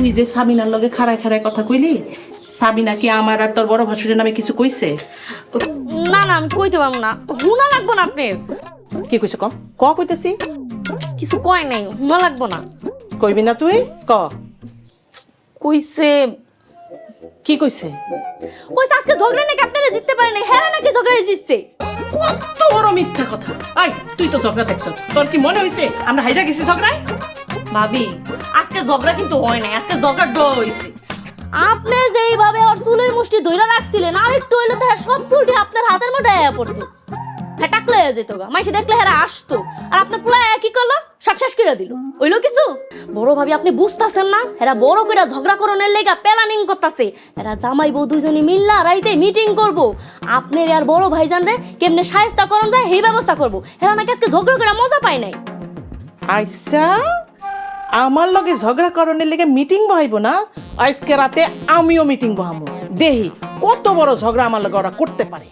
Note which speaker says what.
Speaker 1: তুই যে সাবিনার লগে খাড়ায় খাড়ায় কথা কইলি, সাবিনা কি আমার আর তোর বড় ভাসুরের নামে কিছু কইছে?
Speaker 2: না না আমি কইতে পারবো না, হুনা লাগবো না আপনি।
Speaker 1: কি কইছে ক ক কইতেছি?
Speaker 2: কিছু কয় নাই, হুনা লাগবো না।
Speaker 1: কইবি না তুই? ক
Speaker 2: কইছে
Speaker 1: কি কইছে?
Speaker 2: কইছে আজকে ঝগড়া নাকি আপনারা জিততে পারেন নাই, হ্যাঁ নাকি ঝগড়ায় জিতছে।
Speaker 1: কত বড় মিথ্যা কথা! আই তুই তো ঝগড়া দেখছ, তোর কি মনে হইছে আমরা হাইরা গেছি ঝগড়ায়?
Speaker 2: ভাবি আজকে ঝগড়া কিন্তু হয় নাই, আজকে ঝগড়া ড্র হইছে। আপনি যেইভাবে ওর চুলের মুষ্টি ধইরা রাখছিলেন, আর একটু হইলে তো সব চুলটি আপনার হাতের মধ্যে আয়া পড়তো, হ্যাঁ টাকলে যেত গা, মাইসে দেখলে হ্যাঁ আসতো, আর আপনার পোলা কি করলো, সব শেষ করে দিল। হইলো কিছু? বড় ভাবি আপনি বুঝতাছেন না, এরা বড় কইরা ঝগড়া করনের লেগা প্ল্যানিং করতেছে। এরা জামাই বউ দুইজনে মিল্লা রাইতে মিটিং করব, আপনার আর বড় ভাইজান রে কেমনে শায়েস্তা করন যায় এই ব্যবস্থা করব। এরা নাকি আজকে ঝগড়া করে মজা পায় নাই।
Speaker 1: আচ্ছা, আমার লগে ঝগড়া করণের লেগে মিটিং বহাইব না? আজকে রাতে আমিও মিটিং বহামু, দেহি কত বড় ঝগড়া আমার লগে ওরা করতে পারে।